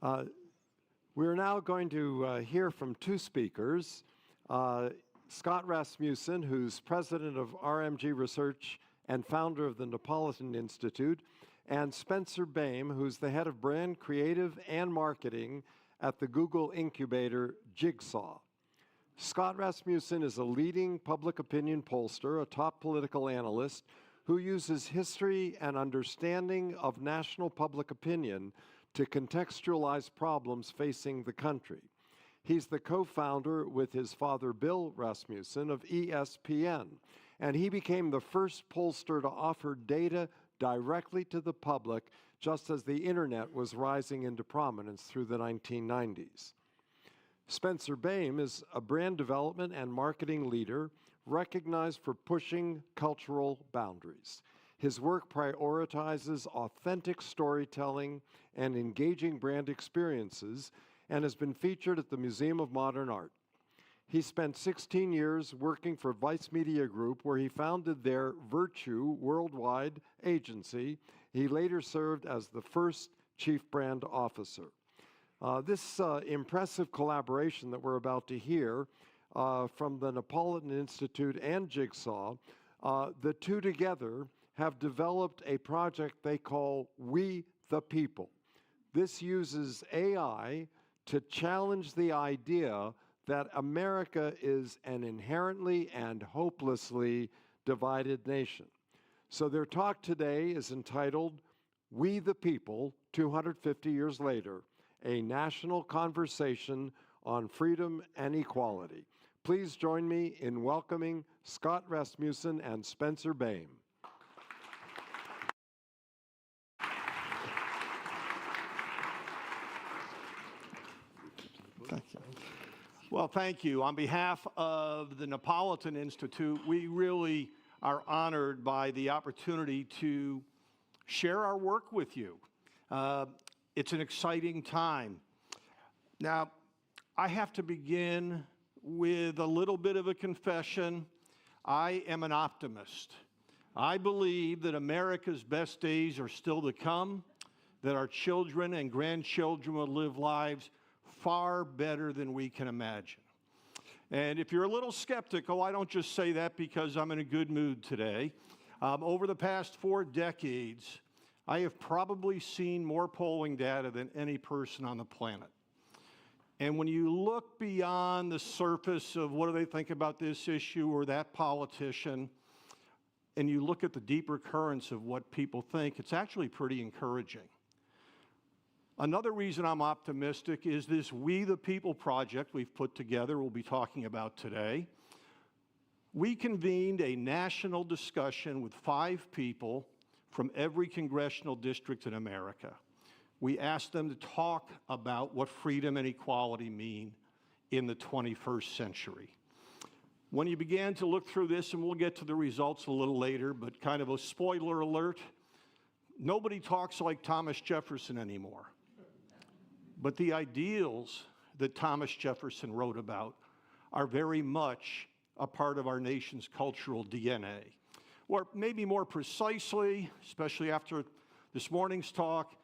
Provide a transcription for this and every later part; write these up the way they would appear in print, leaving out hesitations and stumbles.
We're now going to hear from two speakers, Scott Rasmussen, who's president of RMG Research and founder of the Napolitan Institute, and Spencer Boehm, who's the head of brand creative and marketing at the Google incubator Jigsaw. Scott Rasmussen is a leading public opinion pollster, a top political analyst who uses history and understanding of national public opinion to contextualize problems facing the country. He's the co-founder with his father, Bill Rasmussen, of ESPN, and he became the first pollster to offer data directly to the public just as the internet was rising into prominence through the 1990s. Spencer Boehm is a brand development and marketing leader recognized for pushing cultural boundaries. His work prioritizes authentic storytelling and engaging brand experiences and has been featured at the Museum of Modern Art. He spent 16 years working for Vice Media Group, where he founded their Virtue worldwide agency. He later served as the first chief brand officer. This impressive collaboration that we're about to hear from the Napolitan Institute and Jigsaw, the two together have developed a project they call We the People. This uses AI to challenge the idea that America is an inherently and hopelessly divided nation. So their talk today is entitled We the People, 250 years later, a national conversation on freedom and equality. Please join me in welcoming Scott Rasmussen and Spencer Boehm. Thank you. Well, thank you. On behalf of the Napolitan Institute, we really are honored by the opportunity to share our work with you. It's an exciting time. Now, I have to begin with a little bit of a confession. I am an optimist. I believe that America's best days are still to come, that our children and grandchildren will live lives far better than we can imagine. And if you're a little skeptical, I don't just say that because I'm in a good mood today. Over the past 4 decades, I have probably seen more polling data than any person on the planet. And when you look beyond the surface of what do they think about this issue or that politician, and you look at the deeper currents of what people think, it's actually pretty encouraging. Another reason I'm optimistic is this We the People project we've put together, we'll be talking about today. We convened a national discussion with 5 people from every congressional district in America. We asked them to talk about what freedom and equality mean in the 21st century. When you began to look through this, and we'll get to the results a little later, but kind of a spoiler alert, nobody talks like Thomas Jefferson anymore. But the ideals that Thomas Jefferson wrote about are very much a part of our nation's cultural DNA. Or maybe more precisely, especially after this morning's talk,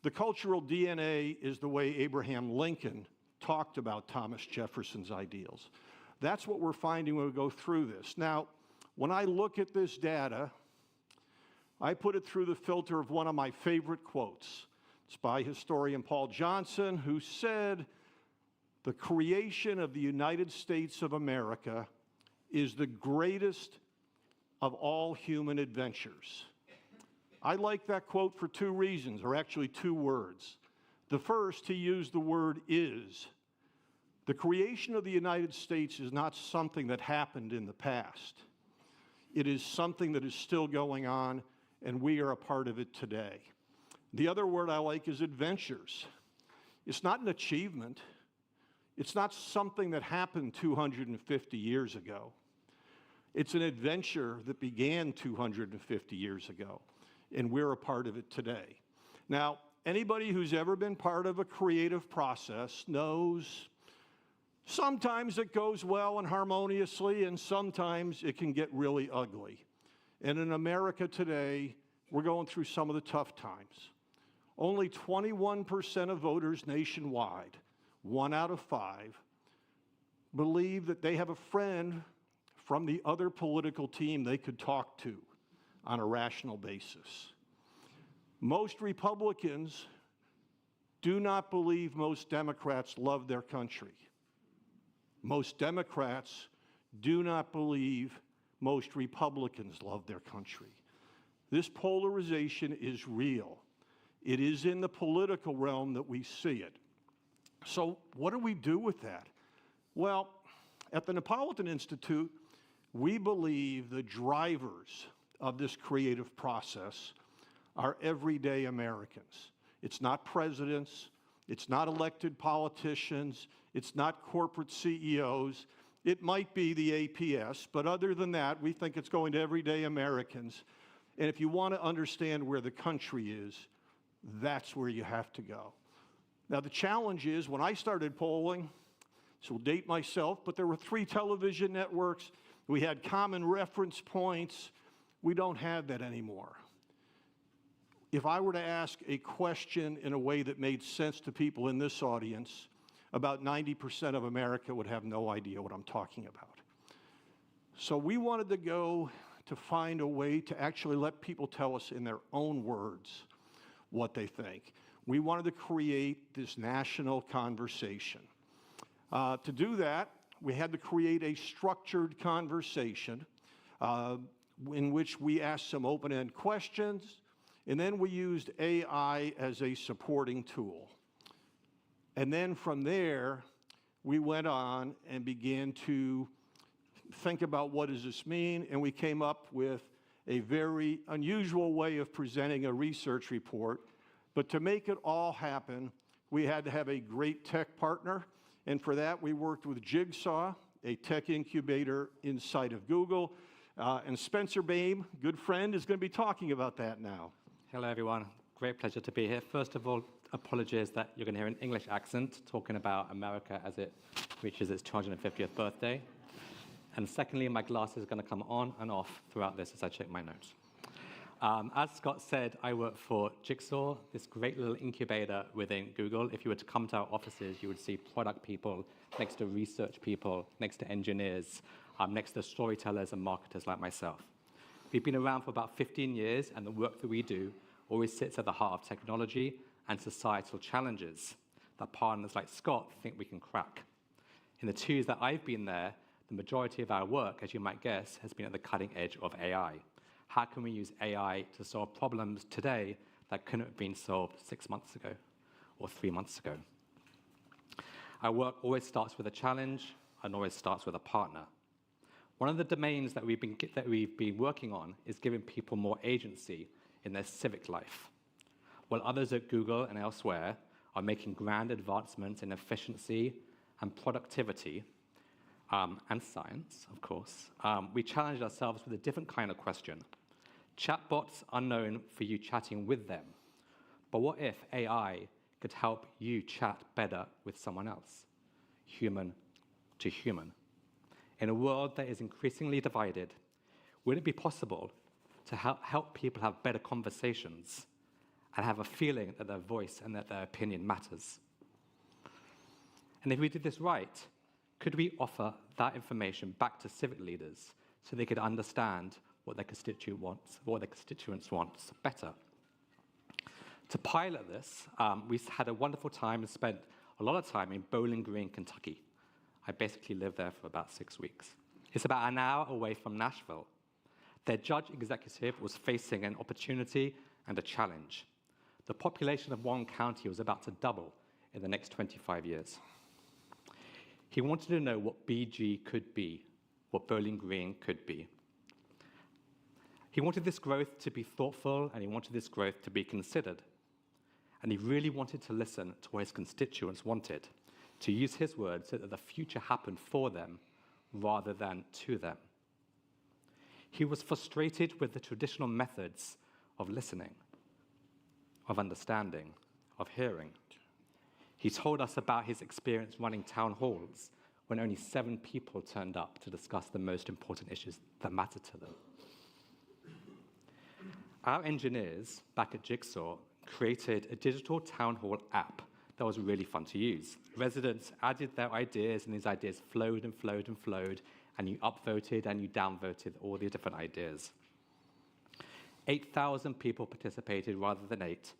the cultural DNA is the way Abraham Lincoln talked about Thomas Jefferson's ideals. That's what we're finding when we go through this. Now, when I look at this data, I put it through the filter of one of my favorite quotes. It's by historian Paul Johnson, who said, "The creation of the United States of America is the greatest of all human adventures." I like that quote for 2 reasons, or actually 2 words. The first, he used the word is. The creation of the United States is not something that happened in the past. It is something that is still going on, and we are a part of it today. The other word I like is adventures. It's not an achievement. It's not something that happened 250 years ago. It's an adventure that began 250 years ago, and we're a part of it today. Now, anybody who's ever been part of a creative process knows sometimes it goes well and harmoniously, and sometimes it can get really ugly. And in America today, we're going through some of the tough times. only 21% of voters nationwide, 1 out of 5, believe that they have a friend from the other political team they could talk to on a rational basis. Most Republicans do not believe most Democrats love their country. Most Democrats do not believe most Republicans love their country. This polarization is real. It is in the political realm that we see it. So what do we do with that? Well, at the Napolitan Institute, we believe the drivers of this creative process are everyday Americans. It's not presidents, it's not elected politicians, it's not corporate CEOs. It might be the APS, but other than that, we think it's going to everyday Americans. And if you want to understand where the country is, that's where you have to go. Now, the challenge is, when I started polling, this will date myself, but there were 3 television networks. We had common reference points. We don't have that anymore. If I were to ask a question in a way that made sense to people in this audience, about 90% of America would have no idea what I'm talking about. So we wanted to go to find a way to actually let people tell us in their own words what they think. We wanted to create this national conversation. To do that, we had to create a structured conversation in which we asked some open-end questions, and then we used AI as a supporting tool. And then from there, we went on and began to think about what does this mean, and we came up with a very unusual way of presenting a research report. But to make it all happen, we had to have a great tech partner, and for that we worked with Jigsaw, a tech incubator inside of Google, and Spencer Baim, good friend, is going to be talking about that now. Hello, everyone. Great pleasure to be here. First of all, apologies that you're going to hear an English accent talking about America as it reaches its 250th birthday. And secondly, my glasses are going to come on and off throughout this as I check my notes. As Scott said, I work for Jigsaw, this great little incubator within Google. If you were to come to our offices, you would see product people next to research people, next to engineers, next to storytellers and marketers like myself. We've been around for about 15 years, and the work that we do always sits at the heart of technology and societal challenges that partners like Scott think we can crack. In the 2 years that I've been there, the majority of our work, as you might guess, has been at the cutting edge of AI. How can we use AI to solve problems today that couldn't have been solved 6 months ago or 3 months ago? Our work always starts with a challenge and always starts with a partner. One of the domains that we've been working on is giving people more agency in their civic life. While others at Google and elsewhere are making grand advancements in efficiency and productivity, and science, of course, we challenged ourselves with a different kind of question. Chatbots are known for you chatting with them, but what if AI could help you chat better with someone else, human to human? In a world that is increasingly divided, would it be possible to help people have better conversations and have a feeling that their voice and that their opinion matters? And if we did this right, could we offer that information back to civic leaders so they could understand what their constituents want better? To pilot this, we had a wonderful time and spent a lot of time in Bowling Green, Kentucky. I basically lived there for about 6 weeks. It's about an hour away from Nashville. Their judge executive was facing an opportunity and a challenge. The population of one county was about to double in the next 25 years. He wanted to know what BG could be, what Bowling Green could be. He wanted this growth to be thoughtful, and he wanted this growth to be considered. And he really wanted to listen to what his constituents wanted, to use his words so that the future happened for them rather than to them. He was frustrated with the traditional methods of listening, of understanding, of hearing. He told us about his experience running town halls when only 7 people turned up to discuss the most important issues that mattered to them. Our engineers back at Jigsaw created a digital town hall app that was really fun to use. Residents added their ideas, and these ideas flowed and flowed and flowed, and you upvoted and you downvoted all the different ideas. 8,000 people participated rather than 8.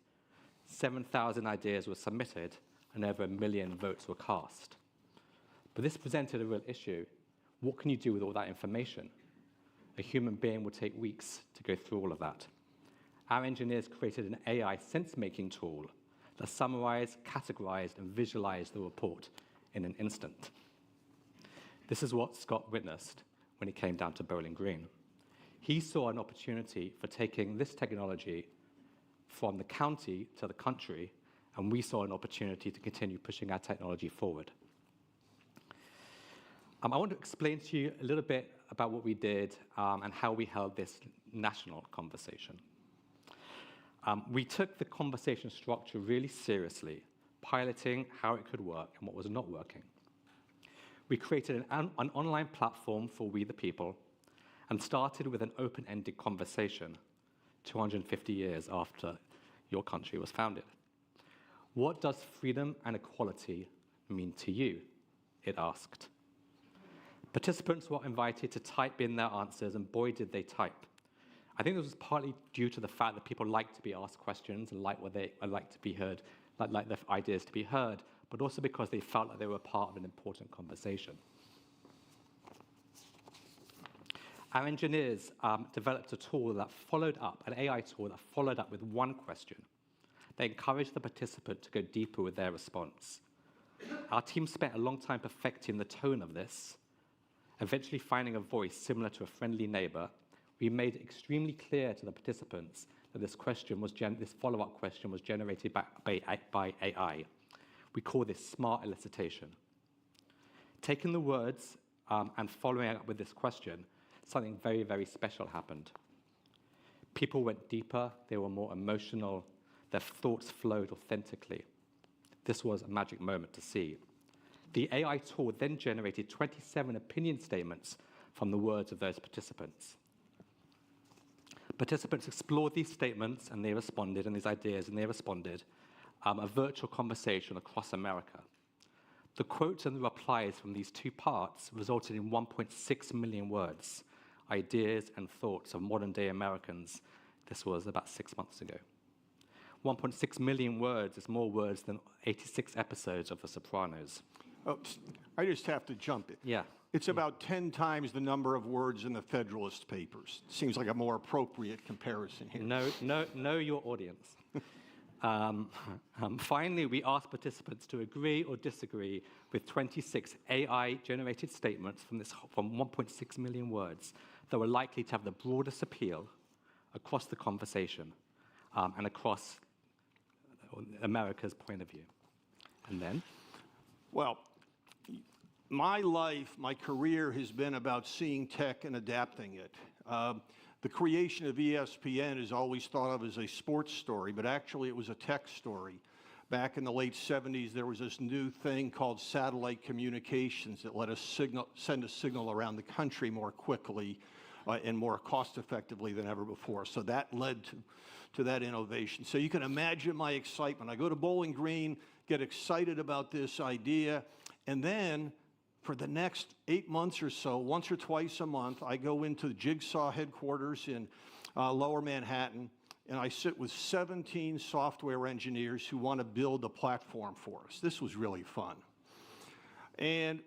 7,000 ideas were submitted, and over 1 million votes were cast. But this presented a real issue. What can you do with all that information? A human being would take weeks to go through all of that. Our engineers created an AI sense-making tool that summarized, categorized, and visualized the report in an instant. This is what Scott witnessed when he came down to Bowling Green. He saw an opportunity for taking this technology from the county to the country, and we saw an opportunity to continue pushing our technology forward. I want to explain to you a little bit about what we did and how we held this national conversation. We took the conversation structure really seriously, piloting how it could work and what was not working. We created an online platform for We the People and started with an open-ended conversation 250 years after your country was founded. What does freedom and equality mean to you? It asked. Participants were invited to type in their answers, and boy, did they type. I think this was partly due to the fact that people like to be asked questions and like to be heard, like their ideas to be heard, but also because they felt like they were part of an important conversation. Our engineers developed a tool that followed up, an AI tool that followed up with one question. They encouraged the participant to go deeper with their response. Our team spent a long time perfecting the tone of this, eventually finding a voice similar to a friendly neighbor. We made it extremely clear to the participants that this follow-up question was generated by AI. We call this smart elicitation. Taking the words and following up with this question, something very, very special happened. People went deeper, they were more emotional, their thoughts flowed authentically. This was a magic moment to see. The AI tool then generated 27 opinion statements from the words of those participants. Participants explored these statements and they responded, and these ideas, and they responded, a virtual conversation across America. The quotes and the replies from these two parts resulted in 1.6 million words, ideas and thoughts of modern-day Americans. This was about 6 months ago. 1.6 million words is more words than 86 episodes of The Sopranos. Oh, I just have to jump in. Yeah. It's about 10 times the number of words in the Federalist Papers. Seems like a more appropriate comparison here. Know your audience. Finally, we asked participants to agree or disagree with 26 AI-generated statements from 1.6 million words that were likely to have the broadest appeal across the conversation and across America's point of view. And then? Well, my life, my career has been about seeing tech and adapting it. The creation of ESPN is always thought of as a sports story, but actually it was a tech story. Back in the late 70s, there was this new thing called satellite communications that let us send a signal around the country more quickly and more cost-effectively than ever before. So that led to that innovation. So you can imagine my excitement. I go to Bowling Green, get excited about this idea, and then for the next 8 months or so, once or twice a month, I go into the Jigsaw headquarters in Lower Manhattan, and I sit with 17 software engineers who want to build a platform for us. This was really fun. And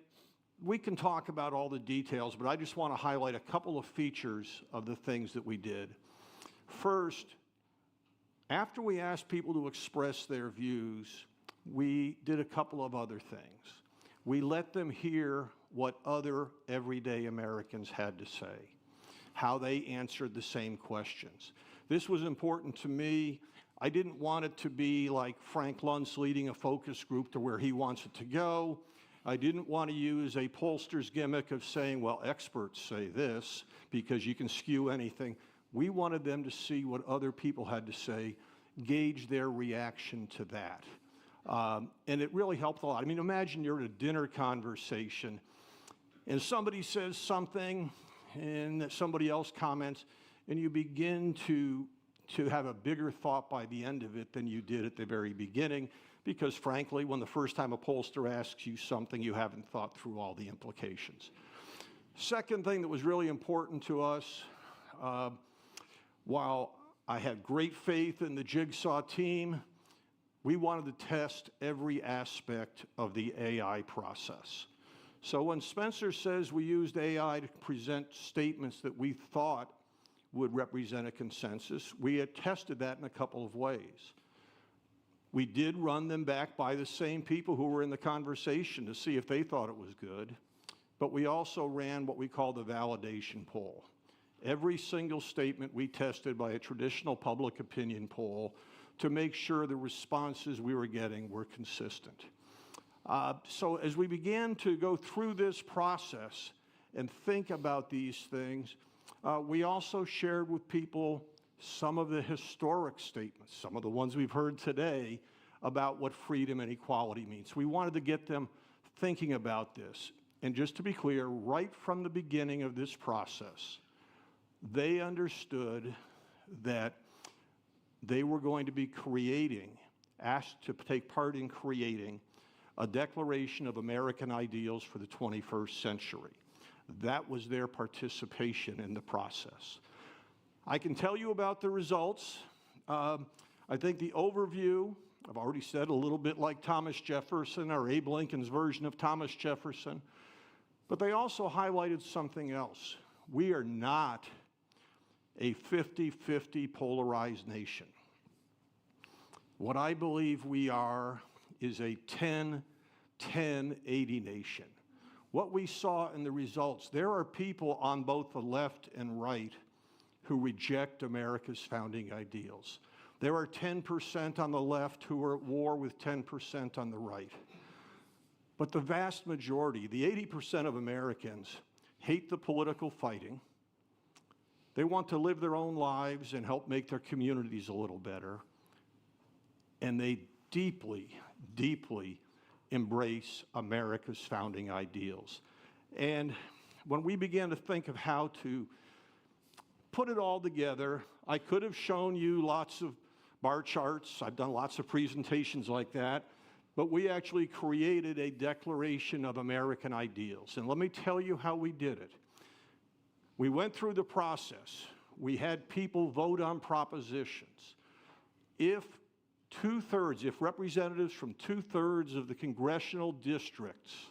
we can talk about all the details, but I just want to highlight a couple of features of the things that we did. First, after we asked people to express their views, we did a couple of other things. We let them hear what other everyday Americans had to say, how they answered the same questions. This was important to me. I didn't want it to be like Frank Luntz leading a focus group to where he wants it to go. I didn't want to use a pollster's gimmick of saying, well, experts say this, because you can skew anything. We wanted them to see what other people had to say, gauge their reaction to that. And it really helped a lot. I mean, imagine you're at a dinner conversation and somebody says something and somebody else comments, and you begin to to have a bigger thought by the end of it than you did at the very beginning, because frankly, when the first time a pollster asks you something, you haven't thought through all the implications. Second thing that was really important to us, while I had great faith in the Jigsaw team, we wanted to test every aspect of the AI process. So when Spencer says we used AI to present statements that we thought would represent a consensus, we had tested that in a couple of ways. We did run them back by the same people who were in the conversation to see if they thought it was good, but we also ran what we call the validation poll. Every single statement we tested by a traditional public opinion poll to make sure the responses we were getting were consistent. So as we began to go through this process and think about these things, we also shared with people some of the historic statements, some of the ones we've heard today about what freedom and equality means. We wanted to get them thinking about this. And just to be clear, right from the beginning of this process, they understood that they were going to be asked to take part in creating a declaration of American ideals for the 21st century. That was their participation in the process. I can tell you about the results. I think the overview, I've already said, a little bit like Thomas Jefferson or Abe Lincoln's version of Thomas Jefferson, but they also highlighted something else. We are not a 50-50 polarized nation. What I believe we are is a 10-10-80 nation. What we saw in the results, there are people on both the left and right who reject America's founding ideals. There are 10% on the left who are at war with 10% on the right. But the vast majority, the 80% of Americans, hate the political fighting. They want to live their own lives and help make their communities a little better. And they deeply, deeply embrace America's founding ideals. And when we began to think of how to put it all together, I could have shown you lots of bar charts. I've done lots of presentations like that. But we actually created a Declaration of American Ideals. And let me tell you how we did it. We went through the process. We had people vote on propositions. If representatives from 2/3 of the congressional districts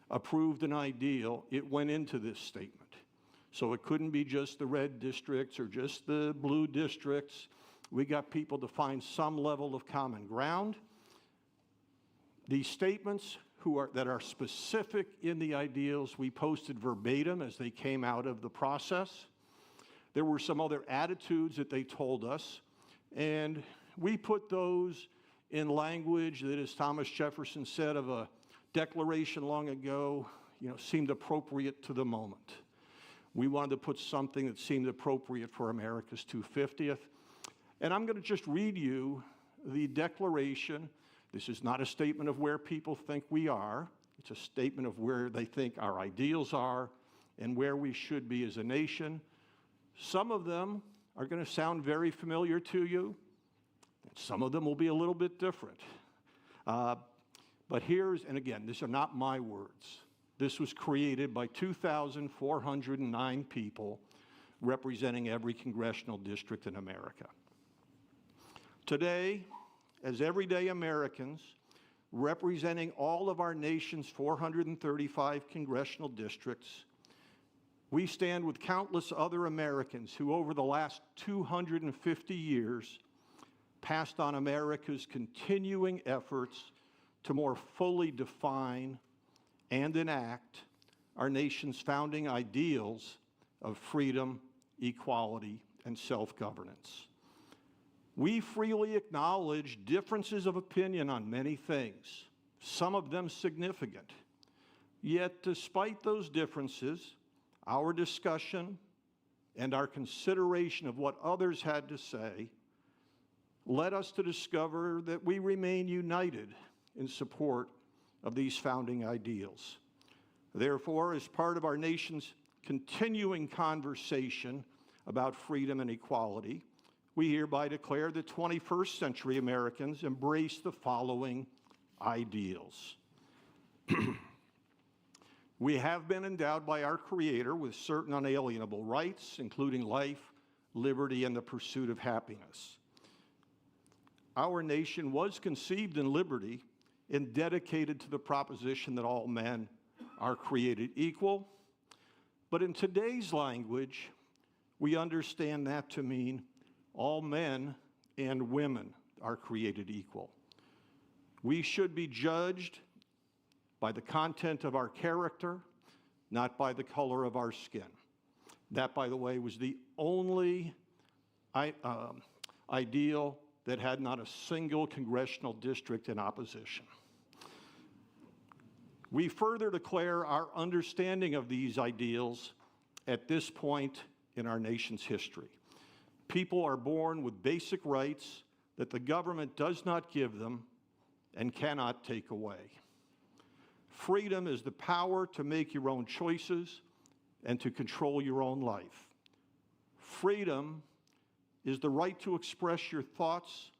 approved an ideal, it went into this statement. So it couldn't be just the red districts or just the blue districts. We got people to find some level of common ground. These statements that are specific in the ideals, we posted verbatim as they came out of the process. There were some other attitudes that they told us, and we put those in language that, as Thomas Jefferson said of a declaration long ago, seemed appropriate to the moment. We wanted to put something that seemed appropriate for America's 250th. And I'm going to just read you the declaration. This is not a statement of where people think we are. It's a statement of where they think our ideals are and where we should be as a nation. Some of them are going to sound very familiar to you. Some of them will be a little bit different. But and again, these are not my words. This was created by 2,409 people representing every congressional district in America. Today, as everyday Americans, representing all of our nation's 435 congressional districts, we stand with countless other Americans who over the last 250 years passed on America's continuing efforts to more fully define and enact our nation's founding ideals of freedom, equality, and self-governance. We freely acknowledge differences of opinion on many things, some of them significant. Yet, despite those differences, our discussion and our consideration of what others had to say led us to discover that we remain united in support of these founding ideals. Therefore, as part of our nation's continuing conversation about freedom and equality, we hereby declare that 21st century Americans embrace the following ideals. We have been endowed by our Creator with certain unalienable rights, including life, liberty, and the pursuit of happiness. Our nation was conceived in liberty and dedicated to the proposition that all men are created equal. But in today's language, we understand that to mean all men and women are created equal. We should be judged by the content of our character, not by the color of our skin. That, by the way, was the only ideal that had not a single congressional district in opposition. We further declare our understanding of these ideals at this point in our nation's history. People are born with basic rights that the government does not give them and cannot take away. Freedom is the power to make your own choices and to control your own life. Freedom is the right to express your thoughts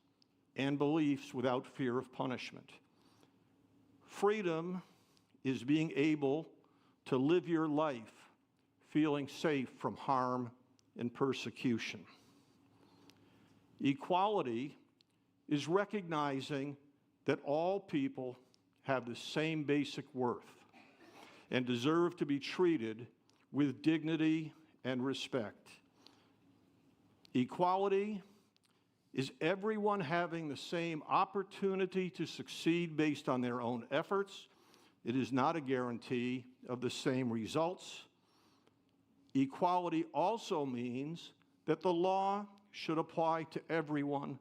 and beliefs without fear of punishment. Freedom is being able to live your life feeling safe from harm and persecution. Equality is recognizing that all people have the same basic worth and deserve to be treated with dignity and respect. Equality is everyone having the same opportunity to succeed based on their own efforts. It is not a guarantee of the same results. Equality also means that the law should apply to everyone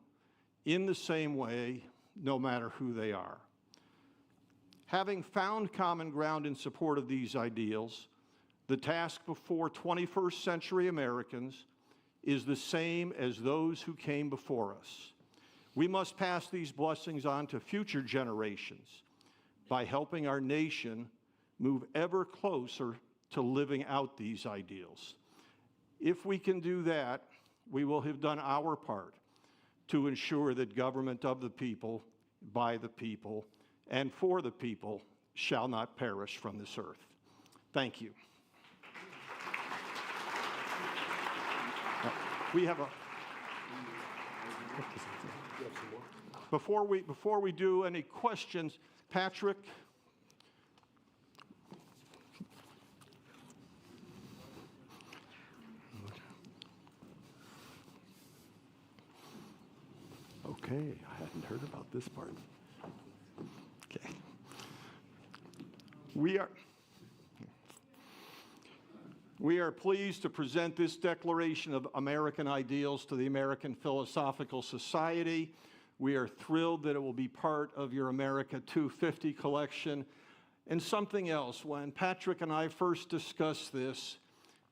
in the same way, no matter who they are. Having found common ground in support of these ideals, the task before 21st century Americans is the same as those who came before us. We must pass these blessings on to future generations by helping our nation move ever closer to living out these ideals. If we can do that, we will have done our part to ensure that government of the people, by the people, and for the people shall not perish from this earth. Thank you. We have a... Before we do any questions, Patrick, Okay, I hadn't heard about this part. okay. We are pleased to present this Declaration of American Ideals to the American Philosophical Society. We are thrilled that it will be part of your America 250 collection. And something else, when Patrick and I first discussed this,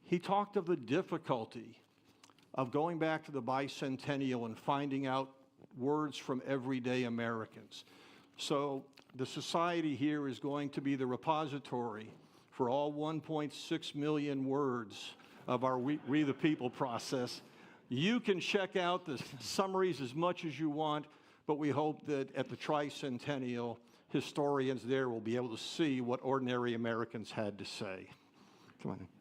he talked of the difficulty of going back to the bicentennial and finding out words from everyday Americans. So the society here is going to be the repository for all 1.6 million words of our We the People process. You can check out the summaries as much as you want, but we hope that at the tricentennial, historians there will be able to see what ordinary Americans had to say. Come on in.